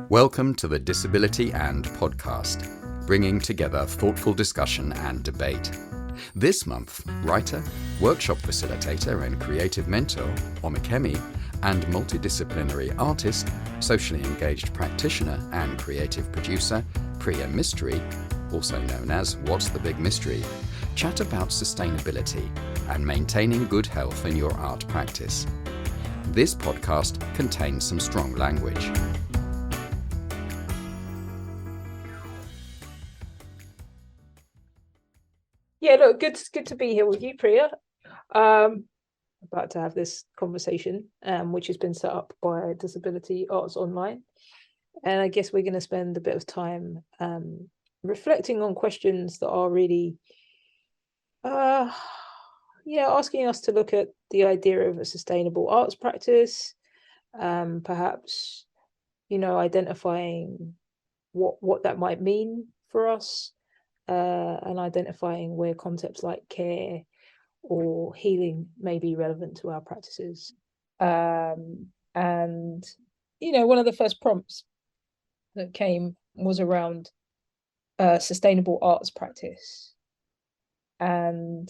Welcome to the Disability and podcast, bringing together thoughtful discussion and debate. This month, writer, workshop facilitator and creative mentor, Omikemi, and multidisciplinary artist, socially engaged practitioner and creative producer, Priya Mistry, also known as What's the Big Mystery, chat about sustainability and maintaining good health in your art practice. This podcast contains some strong language. Yeah, look, good to be here with you, Priya. About to have this conversation, which has been set up by Disability Arts Online. And I guess we're going to spend a bit of time reflecting on questions that are really, asking us to look at the idea of a sustainable arts practice, perhaps, identifying what that might mean for us. And identifying where concepts like care or healing may be relevant to our practices. And, one of the first prompts that came was around sustainable arts practice. And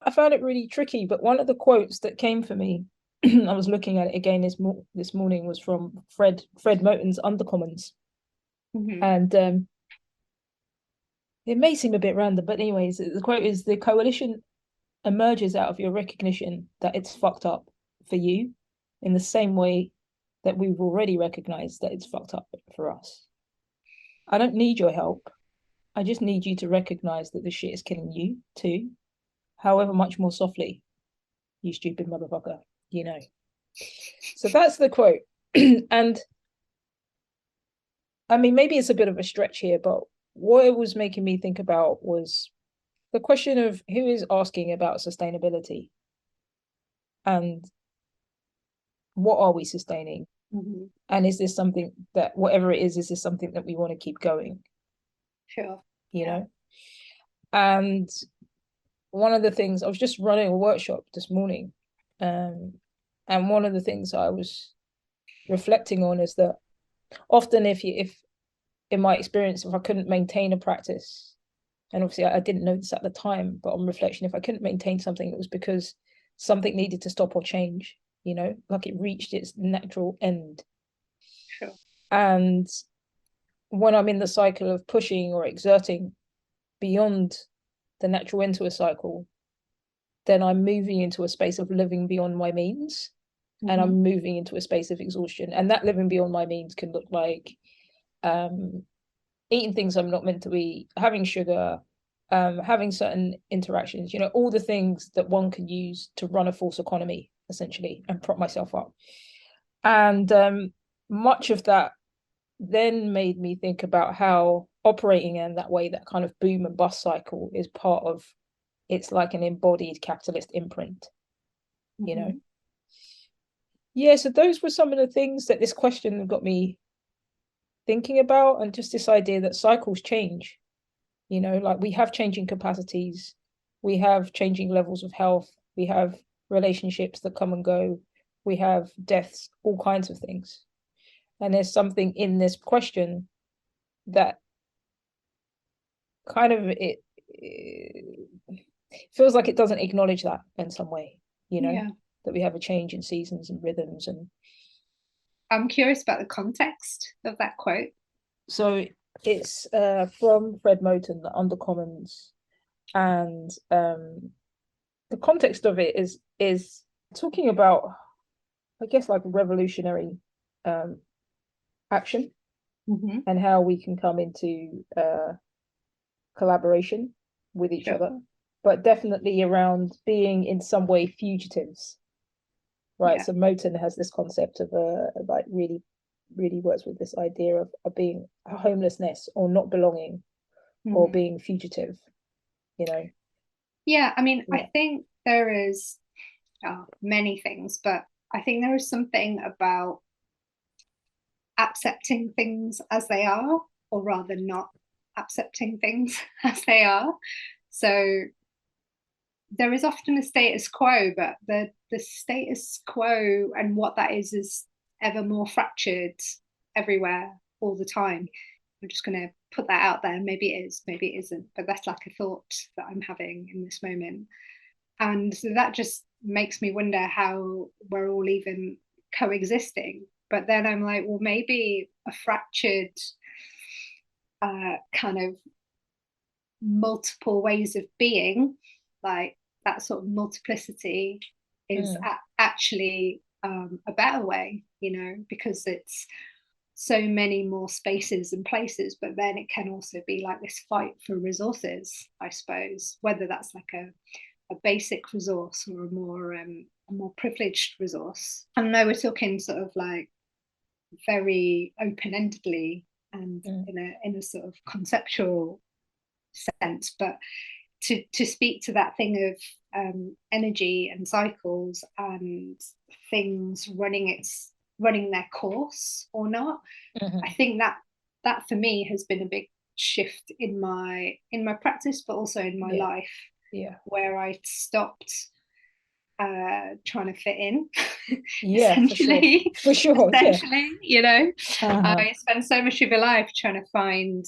I found it really tricky, but one of the quotes that came for me, I was looking at it again this morning, was from Fred Moten's Undercommons. Mm-hmm. And it may seem a bit random, but anyways, the quote is, "The coalition emerges out of your recognition that it's fucked up for you in the same way that we've already recognized that it's fucked up for us. I don't need your help. I just need you to recognize that the shit is killing you too, however much more softly, you stupid motherfucker, So that's the quote. And I mean, maybe it's a bit of a stretch here, but what it was making me think about was the question of who is asking about sustainability and what are we sustaining? Mm-hmm. And is this something that, whatever it is this something that we want to keep going? Sure. You know? And one of the things, I was just running a workshop this morning, and one of the things I was reflecting on is that often if in my experience, if I couldn't maintain a practice, and obviously I didn't know this at the time, but on reflection, if I couldn't maintain something, it was because something needed to stop or change, like it reached its natural end. Sure. And when I'm in the cycle of pushing or exerting beyond the natural end to a cycle, then I'm moving into a space of living beyond my means. Mm-hmm. And I'm moving into a space of exhaustion. And that living beyond my means can look like eating things I'm not meant to eat, having sugar, having certain interactions, all the things that one can use to run a false economy, essentially, and prop myself up. And much of that then made me think about how operating in that way, that kind of boom and bust cycle, is part of, it's like an embodied capitalist imprint, Yeah, so those were some of the things that this question got me thinking about, and just this idea that cycles change, like we have changing capacities, we have changing levels of health, we have relationships that come and go, we have deaths, all kinds of things. And there's something in this question that kind of it feels like it doesn't acknowledge that in some way, that we have a change in seasons and rhythms. And I'm curious about the context of that quote. So it's from Fred Moten, the Undercommons, and the context of it is talking about, I guess, like revolutionary action, and how we can come into collaboration with each other, but definitely around being in some way fugitives, right? So Moten has this concept of like really works with this idea of being homelessness or not belonging, or being fugitive, Yeah, I mean, I think there is many things, but I think there is something about accepting things as they are, or rather not accepting things as they are. So there is often a status quo, but the status quo and what that is ever more fractured everywhere. all the time. I'm just going to put that out there. Maybe it is, maybe it isn't, but that's like a thought that I'm having in this moment. And so that just makes me wonder how we're all even coexisting. But then I'm like, well, maybe a fractured kind of multiple ways of being, like that sort of multiplicity is actually a better way, you know, because it's so many more spaces and places. But then it can also be like this fight for resources, I suppose, whether that's like a basic resource or a more privileged resource. I know we're talking sort of like very open-endedly and in a sort of conceptual sense, but to speak to that thing of energy and cycles and things running their course or not, I think that for me has been a big shift in my practice, but also in my life, where I stopped trying to fit in. Essentially, for sure. Essentially, you know, I spend so much of your life trying to find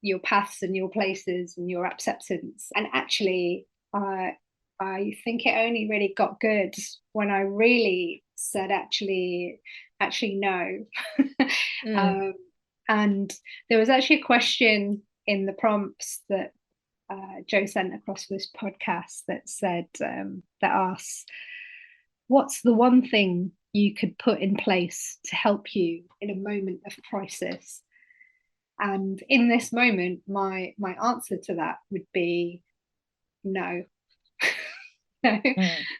your paths and your places and your acceptance, and actually I think it only really got good when I really said actually no. And there was actually a question in the prompts that Joe sent across this podcast that said that asks, what's the one thing you could put in place to help you in a moment of crisis? And in this moment, my answer to that would be no. No.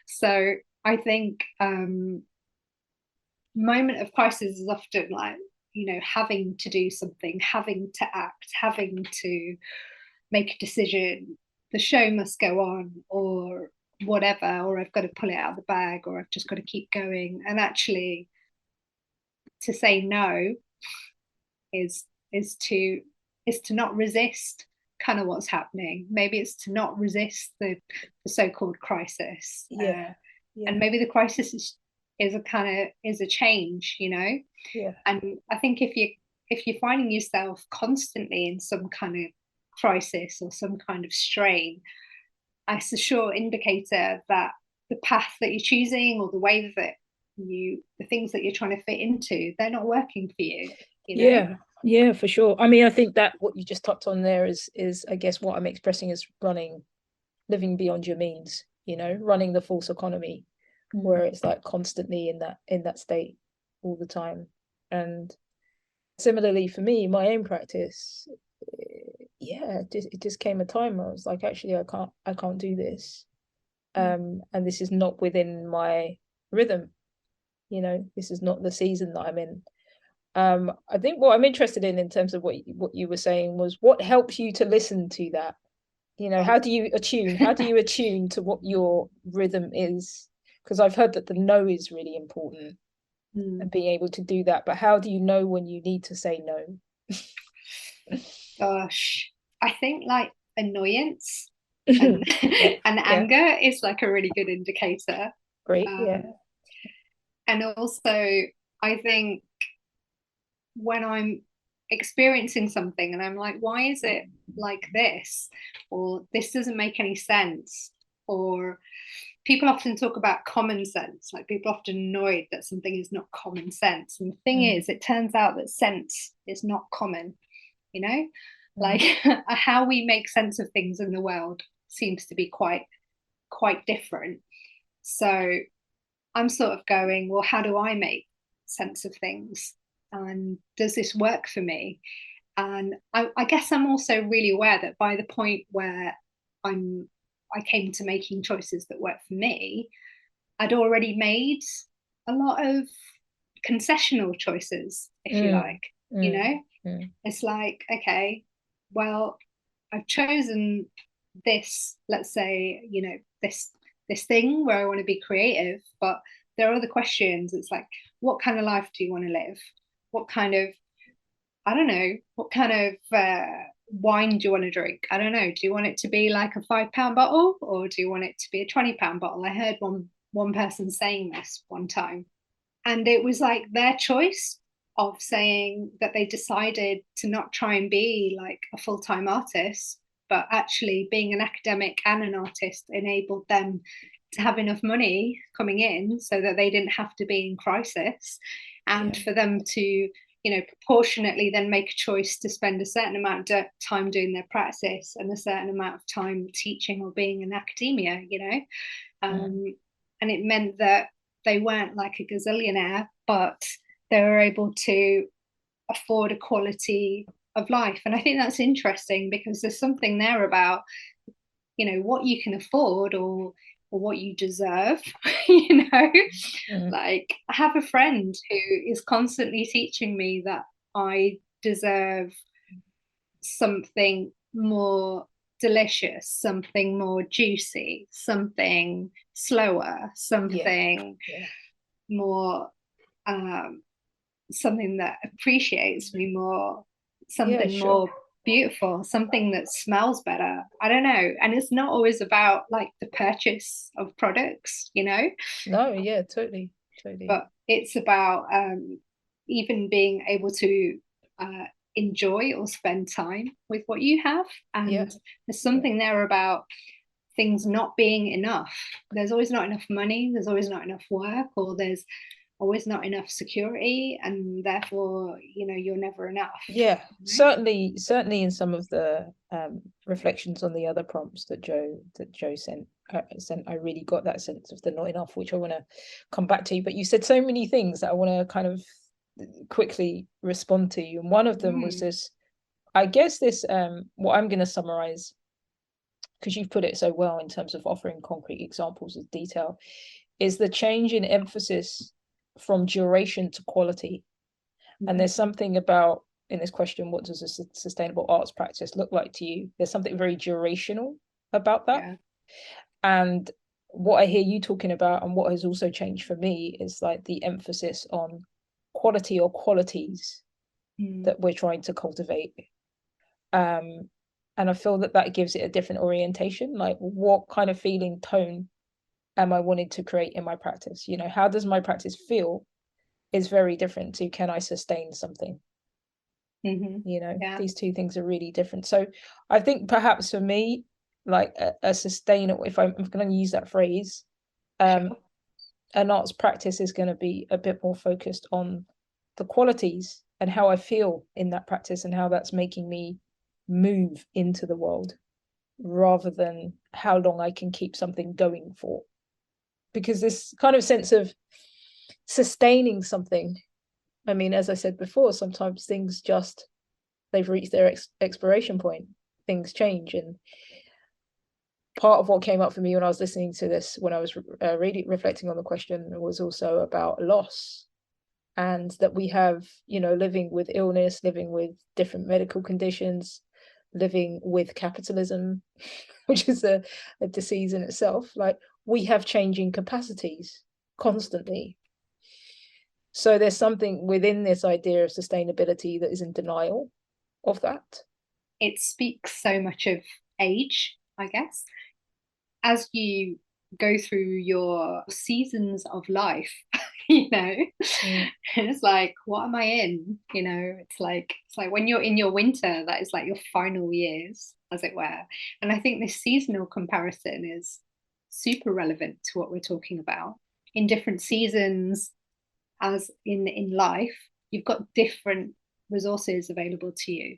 So I think moment of crisis is often like, you know, having to do something, having to act, having to make a decision, the show must go on, or whatever, or I've got to pull it out of the bag, or I've just got to keep going. And actually to say no is to not resist kind of what's happening. Maybe it's to not resist the so-called crisis. And maybe the crisis is a change, you know. And I think if you're finding yourself constantly in some kind of crisis or some kind of strain, it's a sure indicator that the path that you're choosing or the way that the things that you're trying to fit into, they're not working for you, you know? Yeah, for sure. I mean, I think that what you just touched on there is I guess what I'm expressing is living beyond your means, you know, running the false economy, where it's like constantly in that state all the time. And similarly for me, my own practice, it just came a time where I was like, actually, I can't do this, and this is not within my rhythm, you know, this is not the season that I'm in. I think what I'm interested in terms of what you were saying was what helps you to listen to that, you know, how do you attune to what your rhythm is? Because I've heard that the no is really important and being able to do that, but how do you know when you need to say no? Gosh, I think like annoyance and anger is like a really good indicator. Great. And also I think when I'm experiencing something and I'm like, why is it like this, or this doesn't make any sense, or people often talk about common sense, like people are often annoyed that something is not common sense, and the thing is, it turns out that sense is not common, you know. Like how we make sense of things in the world seems to be quite different. So I'm sort of going, well, how do I make sense of things, and does this work for me? And I guess I'm also really aware that by the point where I came to making choices that work for me, I'd already made a lot of concessional choices, if you like, you know. It's like, okay, well, I've chosen this, let's say, you know, this thing where I want to be creative, but there are other questions. It's like, what kind of life do you want to live? What kind of, I don't know, what kind of wine do you want to drink? I don't know. Do you want it to be like a £5 bottle, or do you want it to be a £20 bottle? I heard one person saying this one time, and it was like their choice, of saying that they decided to not try and be like a full-time artist, but actually being an academic and an artist enabled them to have enough money coming in so that they didn't have to be in crisis, and for them to, proportionately then make a choice to spend a certain amount of time doing their practice and a certain amount of time teaching or being in academia, and it meant that they weren't like a gazillionaire, but they were able to afford a quality of life. And I think that's interesting, because there's something there about, what you can afford or what you deserve. Like, I have a friend who is constantly teaching me that I deserve something more delicious, something more juicy, something slower, something more something that appreciates me more, something more beautiful, something that smells better. I don't know. And it's not always about like the purchase of products, No, totally. But it's about even being able to enjoy or spend time with what you have. And there's something there about things not being enough. There's always not enough money, there's always not enough work, or there's always not enough security, and therefore you're never enough. Certainly in some of the reflections on the other prompts that Joe sent, I really got that sense of the not enough, which I want to come back to. But you said so many things that I want to kind of quickly respond to, and one of them was this, I guess this what I'm going to summarize, because you've put it so well in terms of offering concrete examples of detail, is the change in emphasis from duration to quality. And there's something about, in this question, what does a sustainable arts practice look like to you? There's something very durational about that. And what I hear you talking about, and what has also changed for me, is like the emphasis on quality or qualities that we're trying to cultivate. And I feel that gives it a different orientation. Like, what kind of feeling tone am I wanting to create in my practice? How does my practice feel is very different to, can I sustain something? These two things are really different. So I think perhaps for me, like a sustainable, if I'm going to use that phrase, an arts practice is going to be a bit more focused on the qualities and how I feel in that practice and how that's making me move into the world, rather than how long I can keep something going for. Because this kind of sense of sustaining something, I mean, as I said before, sometimes things just, they've reached their expiration point, things change. And part of what came up for me when I was listening to this, when I was really reflecting on the question, was also about loss, and that we have, living with illness, living with different medical conditions, living with capitalism, which is a disease in itself. Like, we have changing capacities constantly. So there's something within this idea of sustainability that is in denial of that. It speaks so much of age, I guess. As you go through your seasons of life, it's like, what am I in? It's like when you're in your winter, that is like your final years, as it were. And I think this seasonal comparison is super relevant to what we're talking about. In different seasons, as in life, you've got different resources available to you.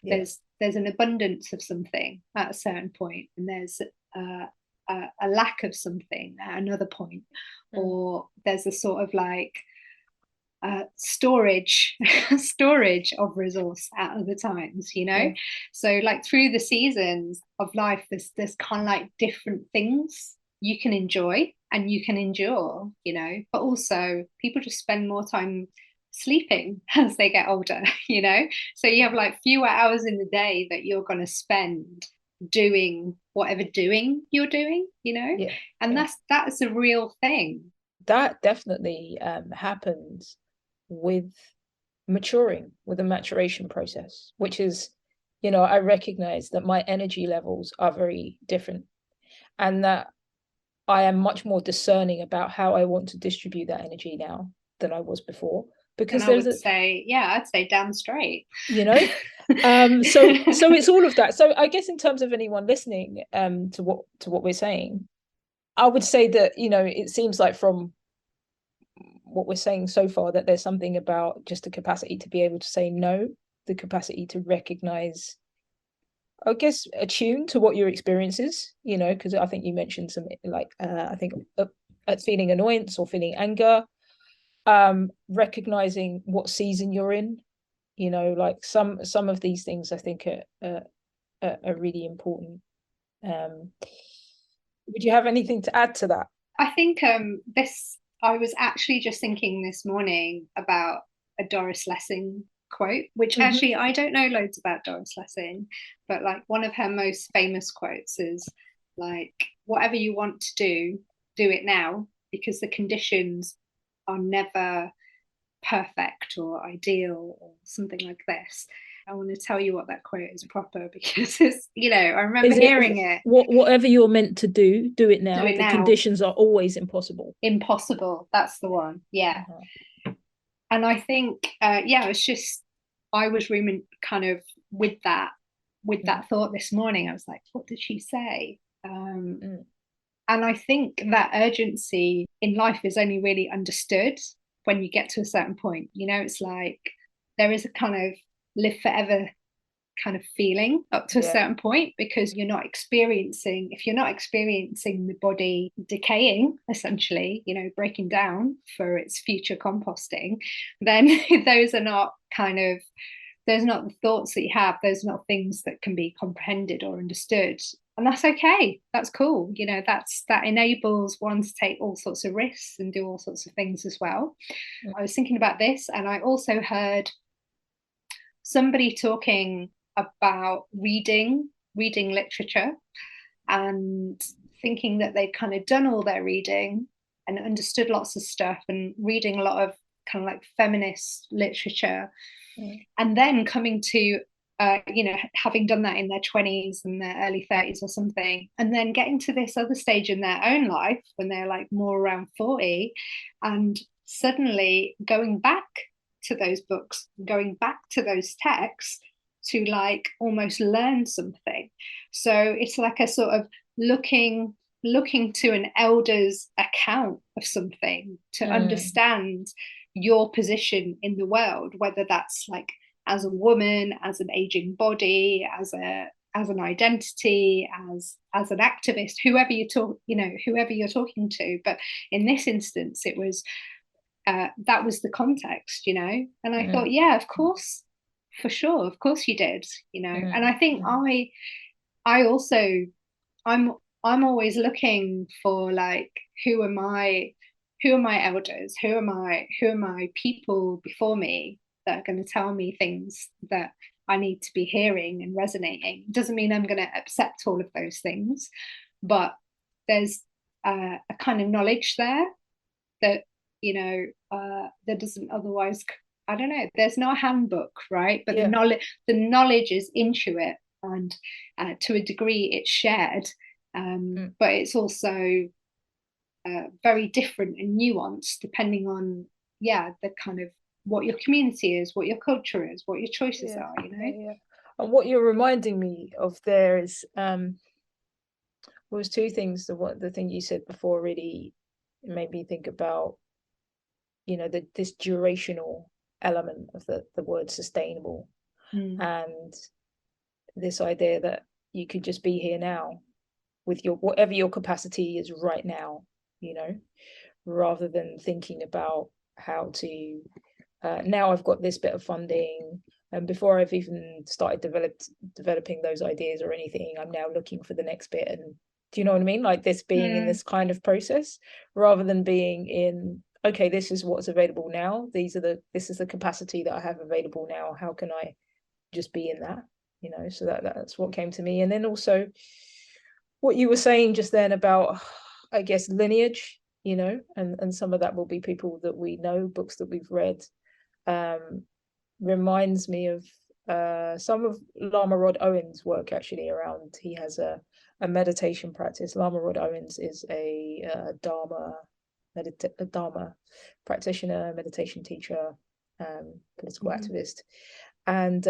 There's an abundance of something at a certain point, and there's a lack of something at another point, or there's a sort of like storage of resource at other times. So like through the seasons of life, there's kind of like different things you can enjoy and you can endure, but also people just spend more time sleeping as they get older. So you have like fewer hours in the day that you're going to spend doing whatever you're doing, and that's a real thing. That definitely happens with maturing, with a maturation process, which is, I recognize that my energy levels are very different, and that I am much more discerning about how I want to distribute that energy now than I was before. because and I would say, yeah, I'd say damn straight, you know. So it's all of that. So I guess in terms of anyone listening to what we're saying, I would say that, you know, it seems like from what we're saying so far that there's something about just the capacity to be able to say no, the capacity to recognize, I guess, attune to what your experience is, you know, because I think you mentioned some, like, I think feeling annoyance or feeling anger, recognizing what season you're in, you know, like some of these things I think are really important. Would you have anything to add to that? I think I was actually just thinking this morning about a Doris Lessing quote, which actually I don't know loads about Doris Lessing, but like one of her most famous quotes is like, whatever you want to do it now, because the conditions are never perfect or ideal or something like this. I want to tell you what that quote is proper, because it's, you know, I remember hearing it. Whatever you're meant to do it now. Do it the now. Conditions are always impossible. Impossible. That's the one. Yeah. And I think, yeah, it's just, I was rooming kind of with that thought this morning. I was like, what did she say? And I think that urgency in life is only really understood when you get to a certain point. You know, it's like there is a kind of live forever kind of feeling up to a certain point, because if you're not experiencing the body decaying, essentially, you know, breaking down for its future composting, then those are not the thoughts that you have, those are not things that can be comprehended or understood. And that's okay, that's cool, you know, that enables one to take all sorts of risks and do all sorts of things as well. I was thinking about this, and I also heard somebody talking about reading literature and thinking that they'd kind of done all their reading and understood lots of stuff, and reading a lot of kind of like feminist literature, and then coming to you know, having done that in their 20s and their early 30s or something, and then getting to this other stage in their own life when they're like more around 40, and suddenly going back to those books, going back to those texts to like almost learn something. So it's like a sort of looking to an elder's account of something to understand your position in the world, whether that's like as a woman, as an aging body, as an identity, as an activist, whoever you're talking to. But in this instance, it was that was the context, you know. And I thought, yeah, of course, for sure, of course you did, you know. And I think I also, I'm always looking for like, who are my elders, who are my people before me that are going to tell me things that I need to be hearing and resonating. Doesn't mean I'm going to accept all of those things, but there's a kind of knowledge there that, you know, that doesn't otherwise, I don't know, there's no handbook, right? But the knowledge is intuit, and to a degree it's shared, but it's also very different and nuanced depending on the kind of what your community is, what your culture is, what your choices are, you know. And what you're reminding me of there is was two things. The thing you said before really made me think about, you know, this durational element of the word sustainable, and this idea that you could just be here now with your whatever your capacity is right now, you know, rather than thinking about how to now I've got this bit of funding, and before I've even started developing those ideas or anything, I'm now looking for the next bit. And do you know what I mean? Like this being in this kind of process, rather than being in, okay, this is what's available now. This is the capacity that I have available now. How can I just be in that? You know, so that's what came to me. And then also what you were saying just then about, I guess, lineage, you know, and some of that will be people that we know, books that we've read. Reminds me of some of Lama Rod Owen's work actually around. He has a meditation practice. Lama Rod Owens is a Dharma practitioner, meditation teacher, political activist. And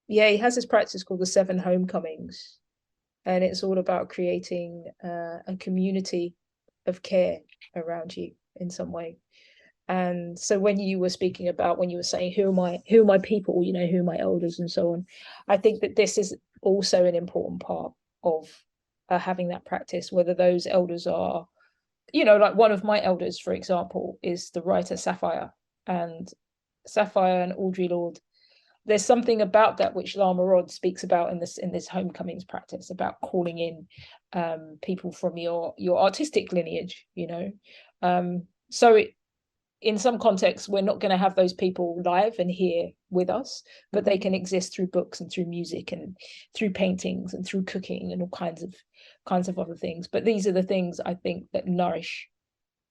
he has this practice called the 7 homecomings, and it's all about creating a community of care around you in some way. And so when you were speaking about, when you were saying who are my people, you know, who are my elders and so on, I think that this is also an important part of having that practice, whether those elders are, you know, like one of my elders, for example, is the writer Sapphire, and Sapphire and Audre Lorde, there's something about that which Lama Rod speaks about in this homecomings practice, about calling in people from your artistic lineage, you know. So in some contexts, we're not going to have those people live and here with us, but they can exist through books and through music and through paintings and through cooking and all kinds of other things. But these are the things I think that nourish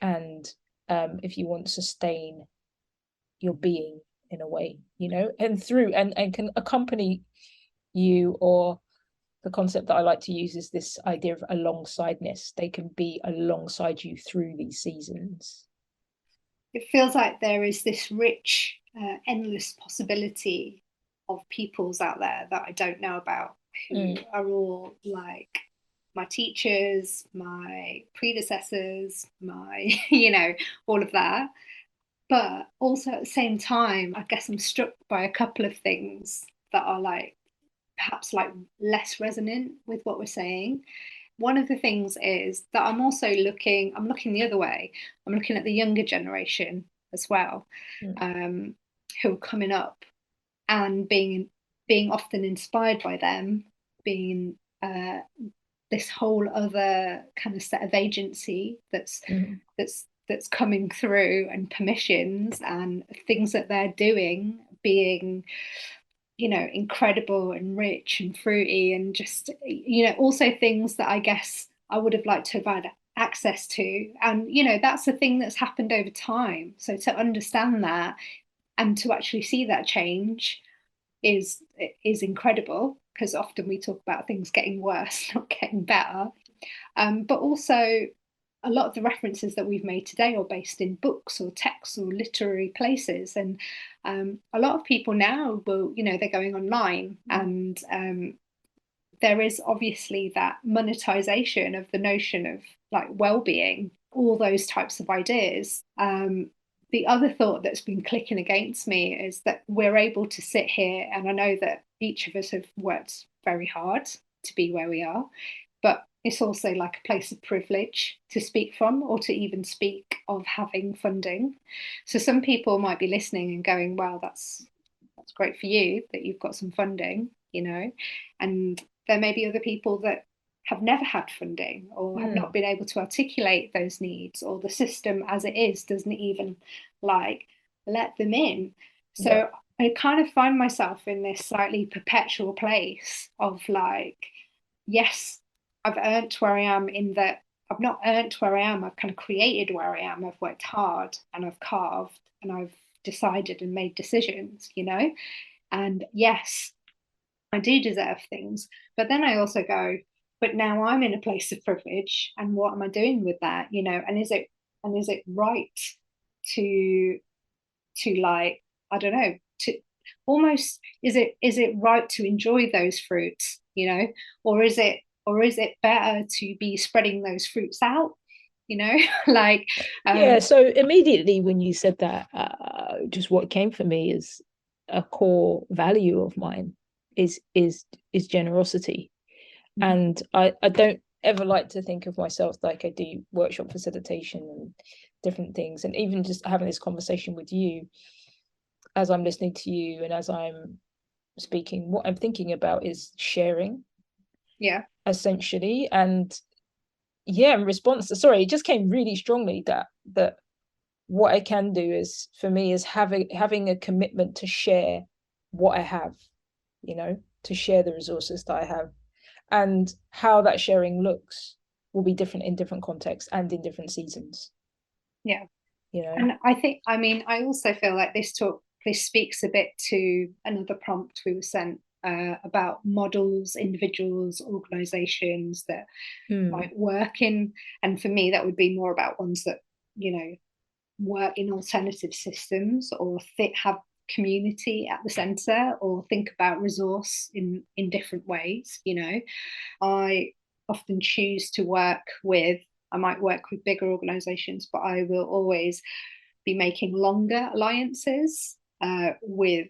and, if you want, sustain your being in a way, you know, and through and can accompany you. Or the concept that I like to use is this idea of alongsideness. They can be alongside you through these seasons. It feels like there is this rich, endless possibility of peoples out there that I don't know about, who are all like my teachers, my predecessors, my, you know, all of that. But also at the same time, I guess I'm struck by a couple of things that are like perhaps like less resonant with what we're saying. One of the things is that I'm looking the other way. I'm looking at the younger generation as well, who are coming up and being often inspired by them, being this whole other kind of set of agency that's coming through, and permissions and things that they're doing being, you know, incredible and rich and fruity, and just, you know, also things that I guess I would have liked to have had access to. And, you know, that's the thing that's happened over time. So to understand that and to actually see that change is incredible, because often we talk about things getting worse, not getting better. But also a lot of the references that we've made today are based in books or texts or literary places. And a lot of people now will, you know, they're going online, and there is obviously that monetization of the notion of like well-being, all those types of ideas. The other thought that's been clicking against me is that we're able to sit here, and I know that each of us have worked very hard to be where we are, but it's also like a place of privilege to speak from, or to even speak of having funding. So some people might be listening and going, well, that's great for you that you've got some funding, you know, and there may be other people that have never had funding, or have not been able to articulate those needs, or the system as it is doesn't even like let them in. So I kind of find myself in this slightly perpetual place of like, yes, I've earned where I am, in that I've not earned where I am, I've kind of created where I am. I've worked hard and I've carved and I've decided and made decisions, you know, and yes, I do deserve things. But then I also go, but now I'm in a place of privilege, and what am I doing with that, you know? And is it right to like, I don't know, to almost, is it right to enjoy those fruits, you know, or is it better to be spreading those fruits out, you know? Like so immediately when you said that, just what came for me is a core value of mine is generosity. And I don't ever like to think of myself like I do workshop facilitation and different things, and even just having this conversation with you, as I'm listening to you and as I'm speaking, what I'm thinking about is sharing, essentially. And in response to, sorry, it just came really strongly that what I can do is, for me, is having a commitment to share what I have, you know, to share the resources that I have. And how that sharing looks will be different in different contexts and in different seasons. Yeah. You know, and I think, I mean, I also feel like this speaks a bit to another prompt we were sent about models, individuals, organizations that might work in, and for me that would be more about ones that, you know, work in alternative systems, or have community at the center, or think about resource in different ways. I often choose to I might work with bigger organizations, but I will always be making longer alliances with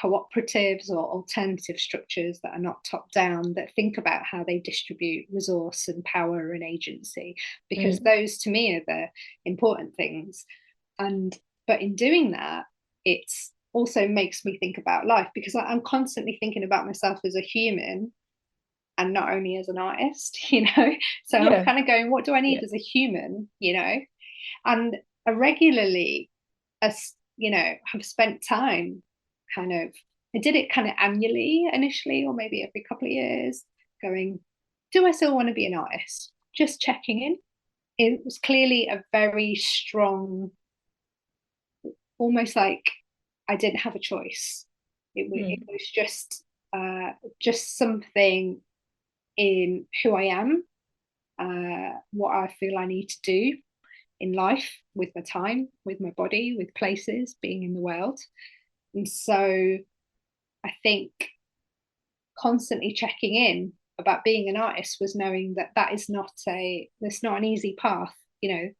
cooperatives or alternative structures that are not top down, that think about how they distribute resource and power and agency, because those to me are the important things. But in doing that, it's also makes me think about life, because I'm constantly thinking about myself as a human and not only as an artist. So I'm kind of going, what do I need as a human? And I regularly, have spent time I did it kind of annually initially, or maybe every couple of years, going, do I still want to be an artist? Just checking in. It was clearly a very strong, almost like I didn't have a choice. It was just something in who I am, what I feel I need to do in life, with my time, with my body, with places, being in the world. And so I think constantly checking in about being an artist was knowing that that's not an easy path, and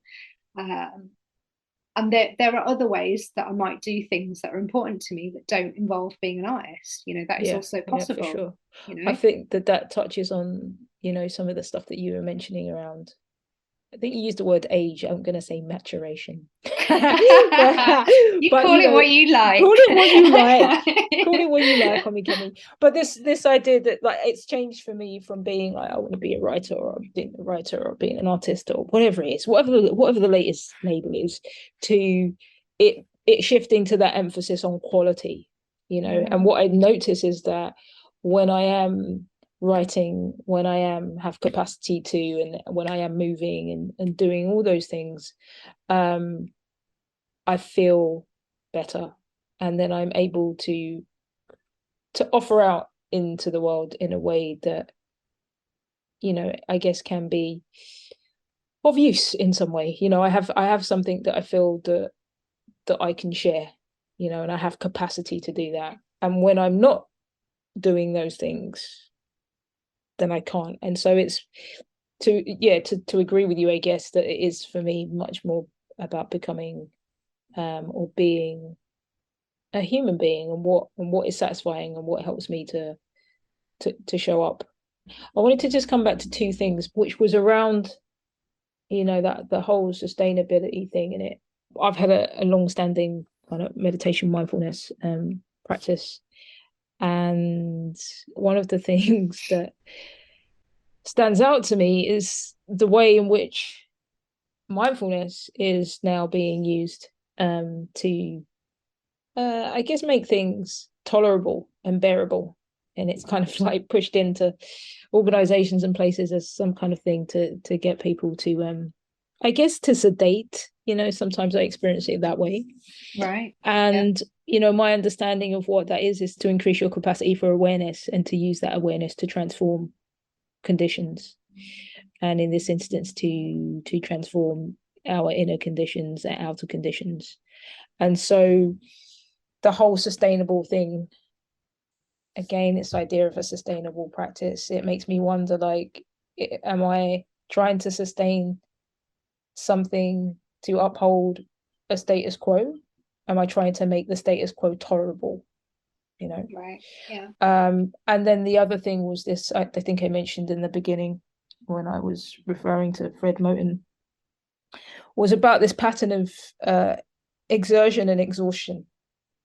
there are other ways that I might do things that are important to me that don't involve being an artist. That is also possible. For sure. I think that touches on, some of the stuff that you were mentioning around, I think you used the word age. I'm going to say maturation. You call it what you like. Call it what you like. Call it what you like, Omikemi. But this idea that, like, it's changed for me from being like, I want to be a writer, or being a writer, or being an artist, or whatever it is, whatever the latest label is, to it shifting to that emphasis on quality. And what I notice is that when I am writing, when I have capacity to, and when I am moving and doing all those things, I feel better, and then I'm able to offer out into the world in a way that, I guess can be of use in some way. I have something that I feel that I can share, and I have capacity to do that. And when I'm not doing those things, then I can't. And so it's to agree with you, I guess, that it is for me much more about becoming or being a human being, and what is satisfying and what helps me to show up. I wanted to just come back to two things, which was around, that the whole sustainability thing in it. I've had a long-standing kind of meditation mindfulness practice, and one of the things that stands out to me is the way in which mindfulness is now being used to I guess make things tolerable and bearable, and it's kind of like pushed into organizations and places as some kind of thing to get people to I guess to sedate. Sometimes I experience it that way, right? And my understanding of what that is to increase your capacity for awareness, and to use that awareness to transform conditions, and in this instance to transform our inner conditions and outer conditions. And so the whole sustainable thing, again, this idea of a sustainable practice, it makes me wonder, like, am I trying to sustain something to uphold a status quo? Am I trying to make the status quo tolerable? Right. Yeah. And then the other thing was this, I think I mentioned in the beginning when I was referring to Fred Moten, was about this pattern of exertion and exhaustion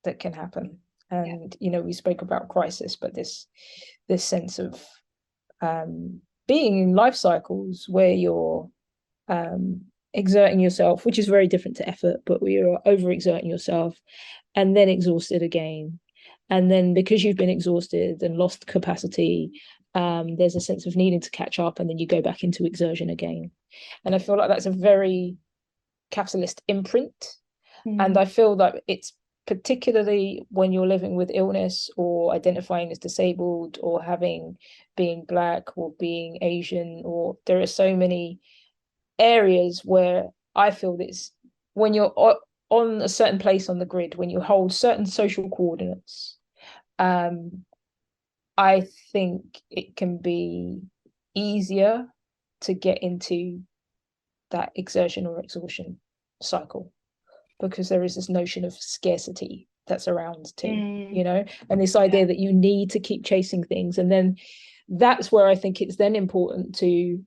that can happen. And we spoke about crisis, but this sense of being in life cycles where you're exerting yourself, which is very different to effort, but where you're overexerting yourself and then exhausted again. And then because you've been exhausted and lost capacity, there's a sense of needing to catch up, and then you go back into exertion again. And I feel like that's a very capitalist imprint. And I feel that it's particularly when you're living with illness, or identifying as disabled, or being Black, or being Asian, or there are so many areas where I feel this when you're on a certain place on the grid, when you hold certain social coordinates, I think it can be easier to get into that exertion or exhaustion cycle, because there is this notion of scarcity that's around too, you know, and this idea that you need to keep chasing things. And then that's where I think it's then important to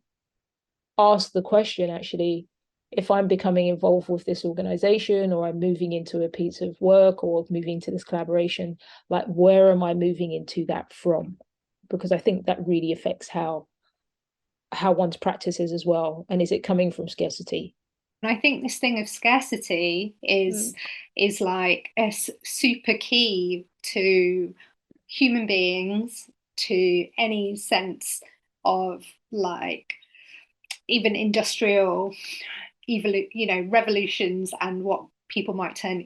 ask the question, actually, if I'm becoming involved with this organization, or I'm moving into a piece of work, or moving to this collaboration, like, where am I moving into that from? Because I think that really affects how one's practice is as well. And is it coming from scarcity? And I think this thing of scarcity is like a super key to human beings, to any sense of like even industrial revolutions, and what people might term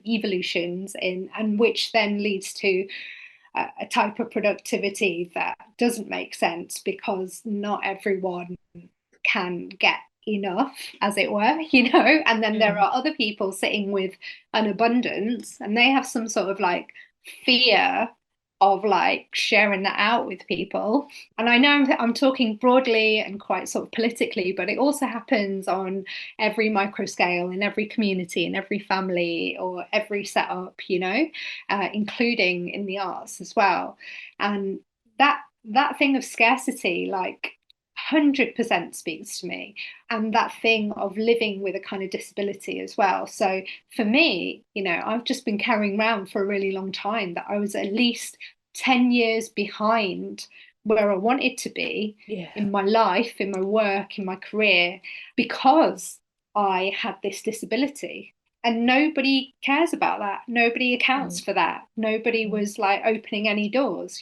evolutions in, and which then leads to a type of productivity that doesn't make sense, because not everyone can get enough, as it were, and then there are other people sitting with an abundance, and they have some sort of like fear of like sharing that out with people. And I know I'm talking broadly and quite sort of politically, but it also happens on every micro scale, in every community, in every family, or every setup, including in the arts as well. And that thing of scarcity, like, 100% speaks to me, and that thing of living with a kind of disability as well. So for me, I've just been carrying around for a really long time that I was at least 10 years behind where I wanted to be in my life, in my work, in my career, because I had this disability. And nobody cares about that. Nobody accounts for that. Nobody was like opening any doors,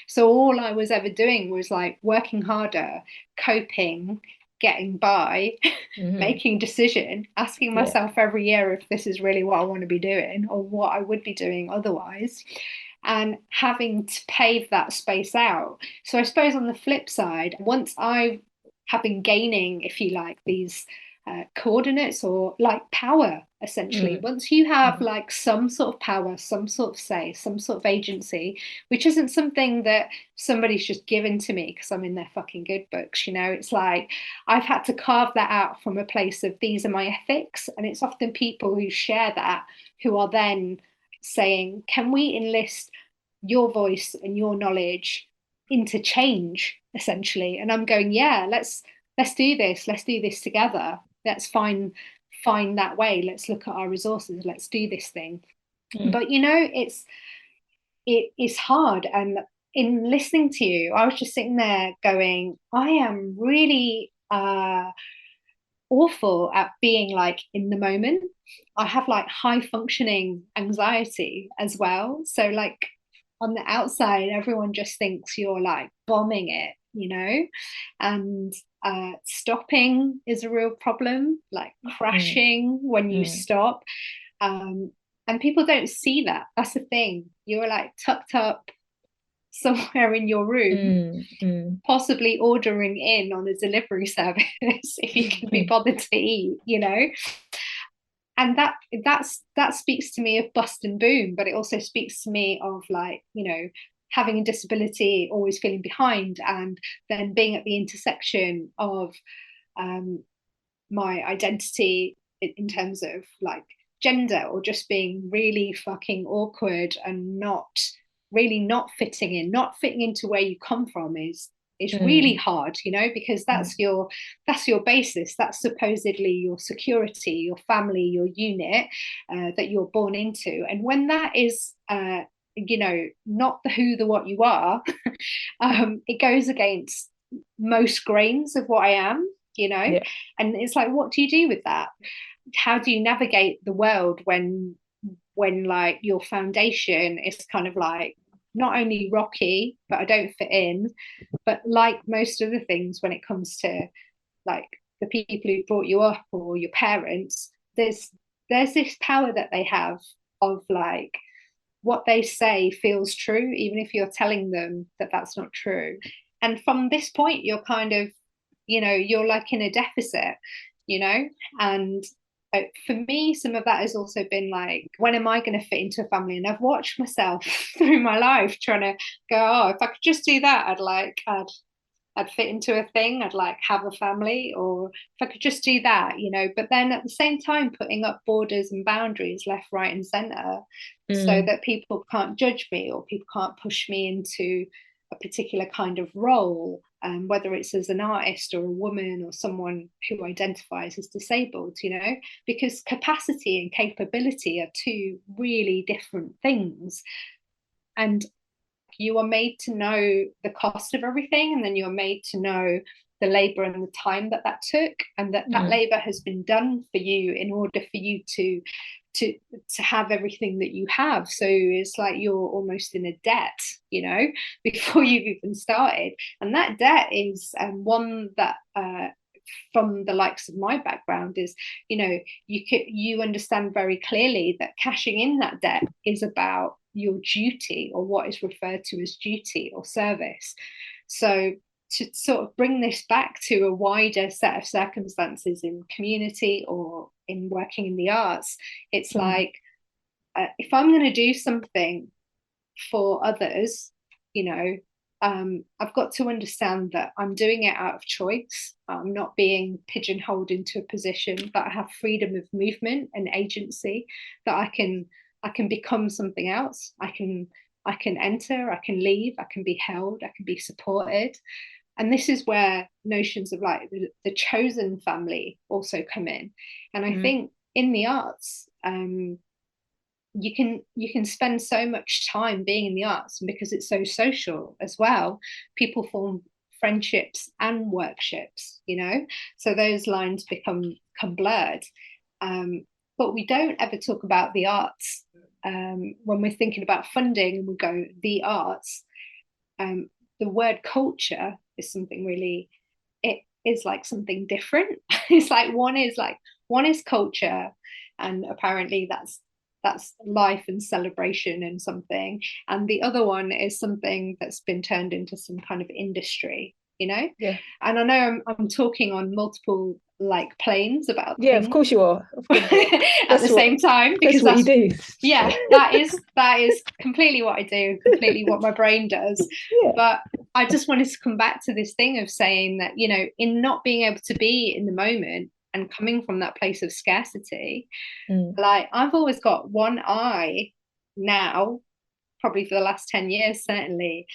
So all I was ever doing was like working harder, coping, getting by, making decision, asking myself every year if this is really what I want to be doing, or what I would be doing otherwise, and having to pave that space out. So I suppose on the flip side, once I have been gaining, if you like, these coordinates, or like power, essentially, once you have like some sort of power, some sort of say, some sort of agency, which isn't something that somebody's just given to me because I'm in their fucking good books, it's like I've had to carve that out from a place of, these are my ethics. And it's often people who share that who are then saying, can we enlist your voice and your knowledge into change, essentially? And I'm going, yeah, let's do this together. Let's find that way. Let's look at our resources. Let's do this thing. But it is hard. And in listening to you, I was just sitting there going, I am really awful at being like in the moment. I have like high functioning anxiety as well. So like on the outside, everyone just thinks you're like bombing it, and stopping is a real problem, like crashing when you stop. And people don't see that. That's the thing. You're like tucked up somewhere in your room, possibly ordering in on a delivery service if you can be bothered to eat, and that speaks to me of bust and boom, but it also speaks to me of like, having a disability, always feeling behind, and then being at the intersection of my identity in terms of like gender, or just being really fucking awkward and not fitting into where you come from is really hard, because that's your basis. That's supposedly your security, your family, your unit that you're born into. And when that is not the who, the what you are, it goes against most grains of what I am, and it's like, what do you do with that? How do you navigate the world when like your foundation is kind of like not only rocky, but I don't fit in, but like most of the things when it comes to like the people who brought you up or your parents, there's this power that they have of like, what they say feels true, even if you're telling them that that's not true. And from this point, you're kind of, you're like in a deficit, and for me, some of that has also been like, when am I going to fit into a family? And I've watched myself through my life trying to go, oh, if I could just do that, I'd fit into a thing. I'd like have a family, or if I could just do that, you know. But then at the same time, putting up borders and boundaries left, right, and center, so that people can't judge me or people can't push me into a particular kind of role, whether it's as an artist or a woman or someone who identifies as disabled, you know, because capacity and capability are two really different things. And you are made to know the cost of everything, and then you're made to know the labor and the time that took, and that labor has been done for you in order for you to have everything that you have. So it's like you're almost in a debt, you know, before you've even started. And that debt is one that from the likes of my background is, you know, you understand very clearly that cashing in that debt is about your duty, or what is referred to as duty or service. So to sort of bring this back to a wider set of circumstances in community or in working in the arts, it's like, if I'm going to do something for others, you know, I've got to understand that I'm doing it out of choice. I'm not being pigeonholed into a position, but I have freedom of movement and agency, that I can become something else. I can enter, I can leave, I can be held, I can be supported. And this is where notions of like the chosen family also come in. And I think in the arts, you can spend so much time being in the arts, and because it's so social as well, people form friendships and workships, you know, so those lines become blurred. But we don't ever talk about the arts when we're thinking about funding, and we go the arts. The word culture is something really, it is like something different. It's like one is culture, and apparently that's life and celebration and something, and the other one is something that's been turned into some kind of industry, you know. Yeah. And I know I'm talking on multiple like planes about Yeah, things. of course you are. Of course you are. At the same time, because that's what you do. Yeah, that is completely what I do, completely what my brain does. Yeah. But I just wanted to come back to this thing of saying that, you know, in not being able to be in the moment and coming from that place of scarcity, like I've always got one eye now, probably for the last 10 years certainly,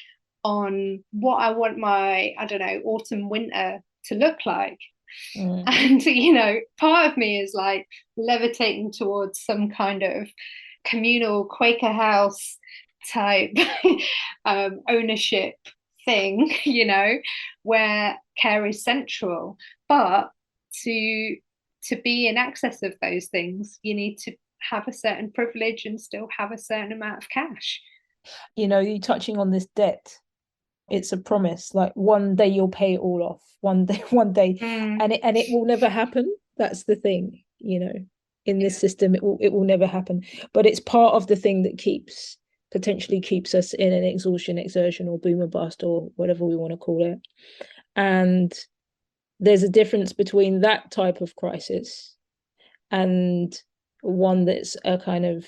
on what I want my, I don't know, autumn winter to look like. And, you know, part of me is like levitating towards some kind of communal Quaker house type ownership thing, you know, where care is central. But to be in access of those things, you need to have a certain privilege and still have a certain amount of cash. You know, you're touching on this debt. It's a promise, like one day you'll pay it all off, one day, and it will never happen. That's the thing, you know, in this system, it will never happen. But it's part of the thing that potentially keeps us in an exertion, or boom and bust, or whatever we want to call it. And there's a difference between that type of crisis and one that's a kind of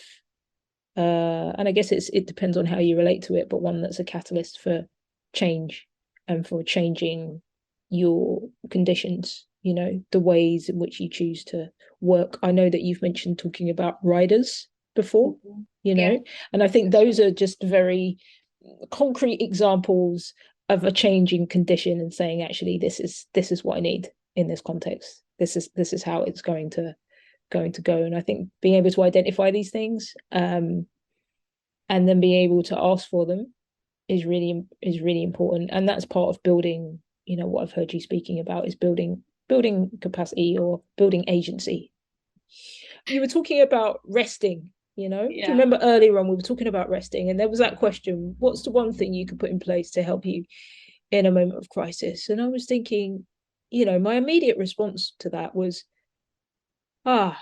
and I guess it depends on how you relate to it, but one that's a catalyst for change and for changing your conditions, you know, the ways in which you choose to work. I know that you've mentioned talking about riders before, you know, and I think those are just very concrete examples of a changing condition, and saying, actually, this is what I need in this context. This is how it's going to go. And I think being able to identify these things and then being able to ask for them is really important. And that's part of building, you know, what I've heard you speaking about is building capacity or building agency. You were talking about resting, you know. Do you remember earlier on we were talking about resting, and there was that question, what's the one thing you could put in place to help you in a moment of crisis? And I was thinking, you know, my immediate response to that was, well,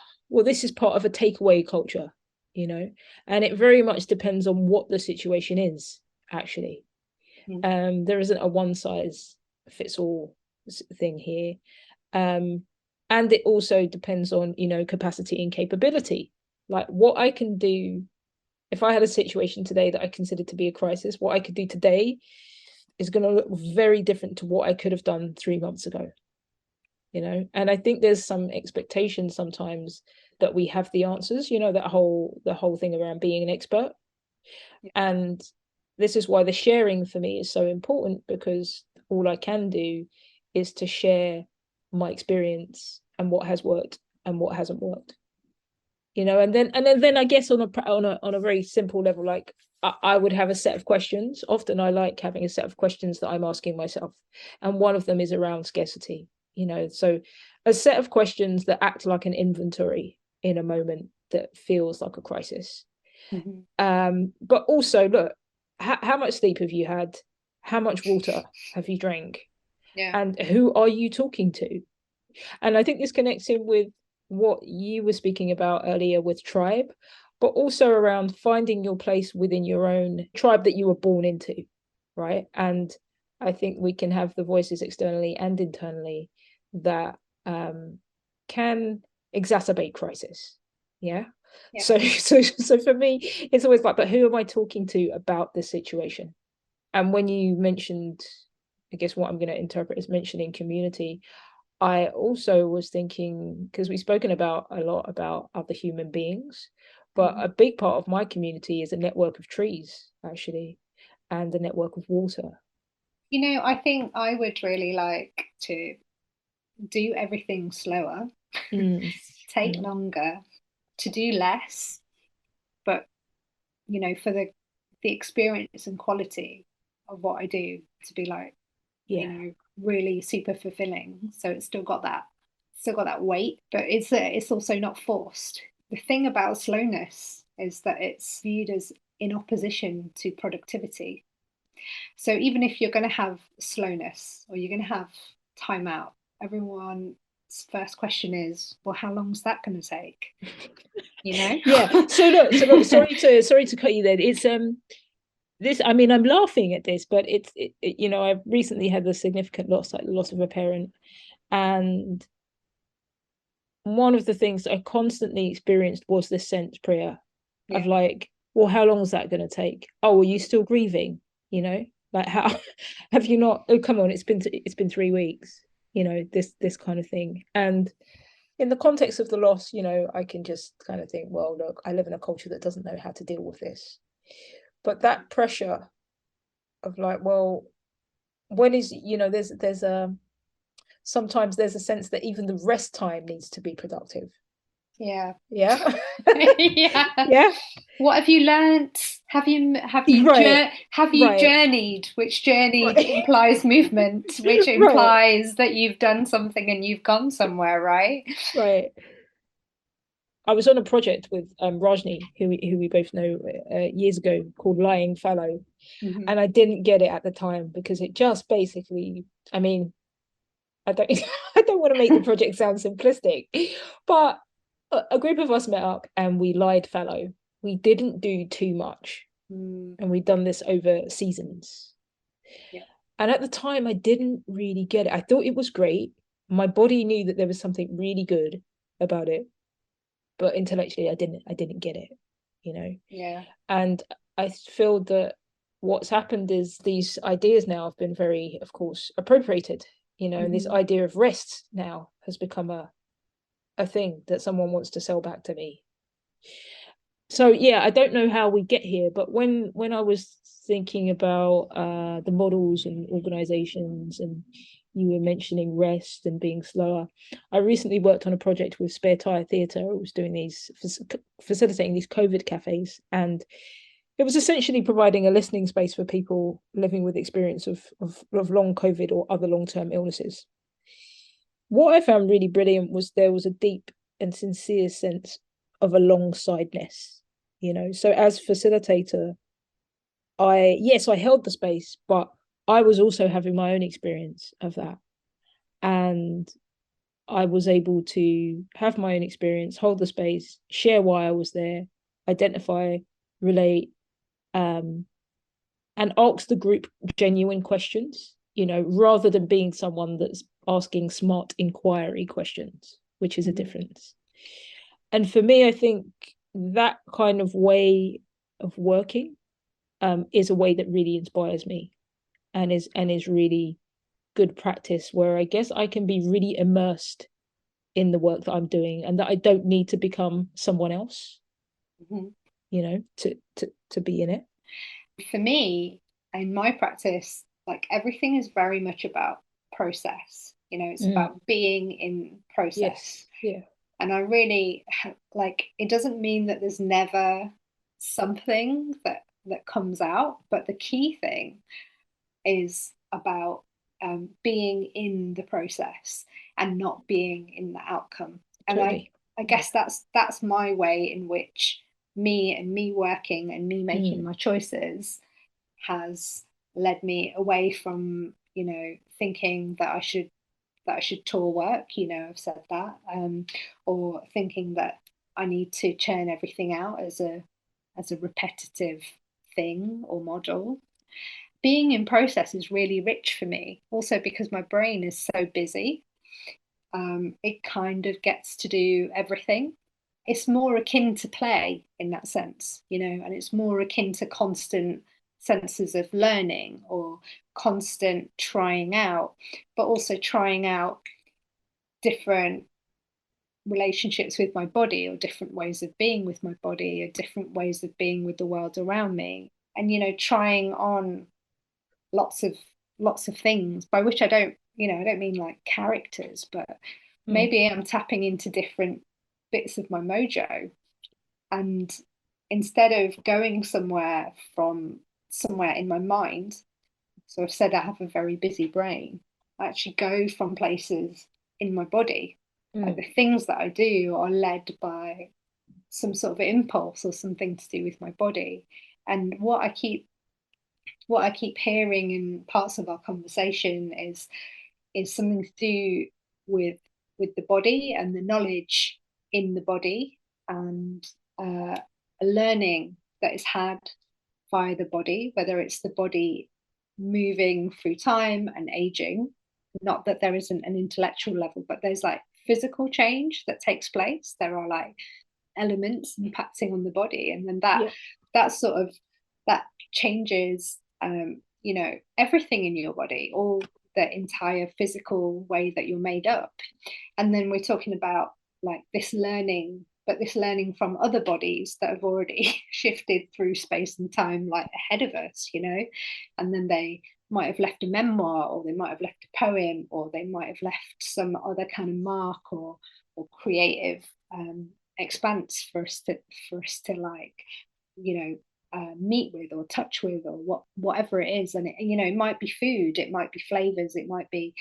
this is part of a takeaway culture, you know, and it very much depends on what the situation is, actually. There isn't a one size fits all thing here. And And it also depends on, capacity and capability. Like what I can do, if I had a situation today that I considered to be a crisis, what I could do today is going to look very different to what I could have done 3 months ago. And I think there's some expectation sometimes that we have the answers, the whole thing around being an expert. Yeah. And this is why the sharing for me is so important, because all I can do is to share my experience and what has worked and what hasn't worked. And then I guess on a very simple level, like I would have a set of questions. Often I like having a set of questions that I'm asking myself, and one of them is around scarcity. So a set of questions that act like an inventory in a moment that feels like a crisis. But also, look, how much sleep have you had? How much water have you drank? Yeah. And who are you talking to? And I think this connects in with what you were speaking about earlier with tribe, but also around finding your place within your own tribe that you were born into, right? And I think we can have the voices externally and internally that can exacerbate crisis. Yeah. So for me, it's always like, but who am I talking to about this situation? And when you mentioned, I guess what I'm going to interpret as mentioning community, I also was thinking, because we've spoken a lot about other human beings, but a big part of my community is a network of trees, actually, and a network of water. I think I would really like to do everything slower, take longer, to do less, but for the experience and quality of what I do to be like, really super fulfilling. So it's still got that weight, but it's also not forced. The thing about slowness is that it's viewed as in opposition to productivity. So even if you're going to have slowness or you're going to have time out, everyone's first question is, well, how long is that going to take? Yeah. So look, sorry to cut you there. It's this, I mean, I'm laughing at this, but it's I've recently had a significant loss, like the loss of a parent, and one of the things I constantly experienced was this sense, Priya, of like, well, how long is that going to take? Oh, are you still grieving? Like, how have you not? Oh, come on, it's been 3 weeks. This kind of thing. And in the context of the loss, I can just kind of think, well, look, I live in a culture that doesn't know how to deal with this. But that pressure of like, well, when is, there's a sometimes there's a sense that even the rest time needs to be productive. Yeah. Yeah. Yeah. What have you learned? Have you journeyed? Which journeyed implies movement, which implies that you've done something and you've gone somewhere, right? Right. I was on a project with Rajni, who we both know, years ago, called Lying Fallow, and I didn't get it at the time because it just basically, I mean, I don't I don't want to make the project sound simplistic, but a group of us met up and we lied fallow. We didn't do too much, and we'd done this over seasons. Yeah. And at the time, I didn't really get it. I thought it was great. My body knew that there was something really good about it, but intellectually, I didn't get it. Yeah. And I feel that what's happened is these ideas now have been very, of course, appropriated. And this idea of rest now has become a thing that someone wants to sell back to me. So yeah, I don't know how we get here, but when I was thinking about the models and organizations, and you were mentioning rest and being slower, I recently worked on a project with Spare Tire Theatre. I was doing these facilitating these COVID cafes, and it was essentially providing a listening space for people living with experience of long COVID or other long-term illnesses. What I found really brilliant was there was a deep and sincere sense of alongsideness. So as facilitator, I held the space, but I was also having my own experience of that. And I was able to have my own experience, hold the space, share why I was there, identify, relate, and ask the group genuine questions, rather than being someone that's asking smart inquiry questions. which is a difference. And for me, I think that kind of way of working is a way that really inspires me, and is really good practice, where I guess I can be really immersed in the work that I'm doing, and that I don't need to become someone else, you know, to be in it. For me, in my practice, like everything is very much about process. You know, it's about being in process. Yes. Yeah. And I really like, it doesn't mean that there's never something that comes out, but the key thing is about being in the process and not being in the outcome. And Totally. I guess that's my way in which me working and me making my choices has led me away from, you know, thinking that I should tour work, you know, I've said that, or thinking that I need to churn everything out as a repetitive thing or model. Being in process is really rich for me, also because my brain is so busy. It kind of gets to do everything. It's more akin to play in that sense, you know, and it's more akin to constant senses of learning or constant trying out, but also trying out different relationships with my body, or different ways of being with my body, or different ways of being with the world around me. And, you know, trying on lots of things, by which I don't mean like characters, but maybe I'm tapping into different bits of my mojo. And instead of going somewhere in my mind, so I've said I have a very busy brain, I actually go from places in my body. Like the things that I do are led by some sort of impulse or something to do with my body. And what I keep hearing in parts of our conversation is something to do with the body and the knowledge in the body, and a learning that is had via the body, whether it's the body moving through time and aging. Not that there isn't an intellectual level, but there's like physical change that takes place. There are like elements impacting on the body, and then that sort of that changes you know, everything in your body, all the entire physical way that you're made up. And then we're talking about like this learning, but this learning from other bodies that have already shifted through space and time, like ahead of us, you know. And then they might have left a memoir, or they might have left a poem, or they might have left some other kind of mark or creative expanse for us to like, you know, meet with or touch with, or whatever it is. And it, you know, it might be food, it might be flavors, it might be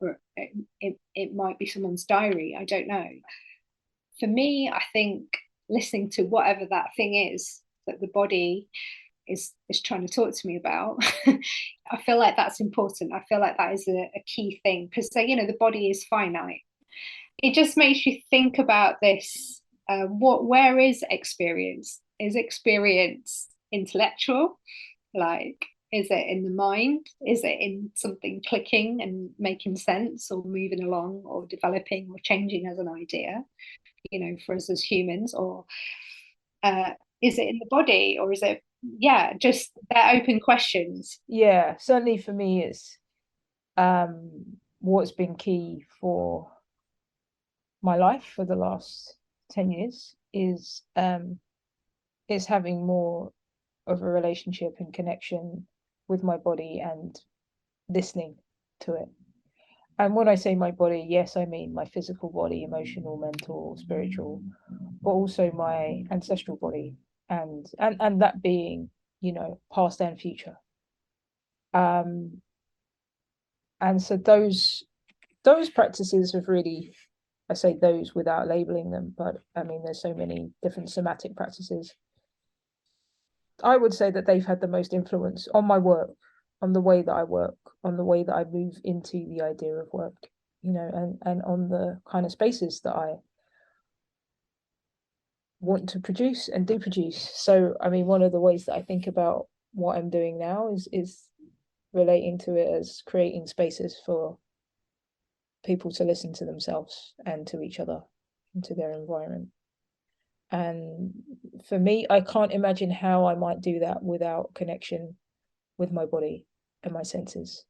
or it might be someone's diary, I don't know. For me, I think listening to whatever that thing is that the body is trying to talk to me about, I feel like that's important. I feel like that is a key thing, because you know, the body is finite. It just makes you think about this. Where is experience? Is experience intellectual? Like, is it in the mind? Is it in something clicking and making sense, or moving along, or developing, or changing as an idea, you know, for us as humans? Or is it in the body, or is it, just they're open questions. Yeah, certainly for me, it's what's been key for my life for the last 10 years is having more of a relationship and connection with my body and listening to it. And when I say my body, yes, I mean my physical body, emotional, mental, spiritual, but also my ancestral body, and that being, you know, past and future. And so those practices have really, I say those without labeling them, but I mean, there's so many different somatic practices. I would say that they've had the most influence on my work, on the way that I work, on the way that I move into the idea of work, you know, and on the kind of spaces that I want to produce and do produce. So, I mean, one of the ways that I think about what I'm doing now is relating to it as creating spaces for people to listen to themselves and to each other and to their environment. And for me, I can't imagine how I might do that without connection with my body and my senses.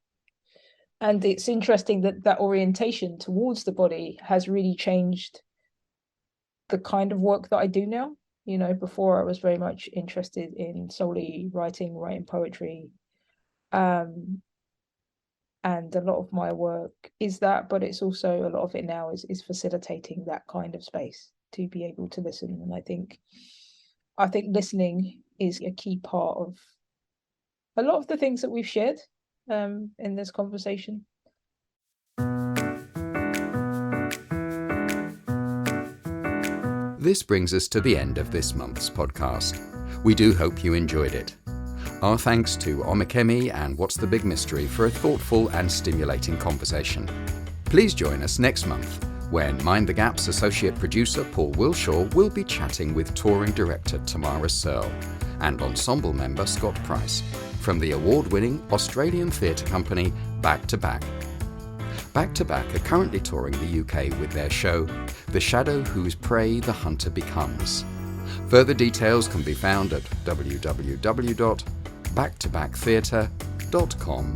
And it's interesting that that orientation towards the body has really changed the kind of work that I do now. You know, before I was very much interested in solely writing poetry. And a lot of my work is that, but it's also a lot of it now is facilitating that kind of space to be able to listen. And I think listening is a key part of a lot of the things that we've shared in this conversation. This brings us to the end of this month's podcast. We do hope you enjoyed it. Our thanks to Omikemi and What's the Big Mystery for a thoughtful and stimulating conversation. Please join us next month when Mind the Gap's associate producer Paul Wilshaw will be chatting with touring director Tamara Searle and ensemble member Scott Price from the award-winning Australian theatre company Back to Back. Back to Back are currently touring the UK with their show The Shadow Whose Prey the Hunter Becomes. Further details can be found at www.backtobacktheatre.com.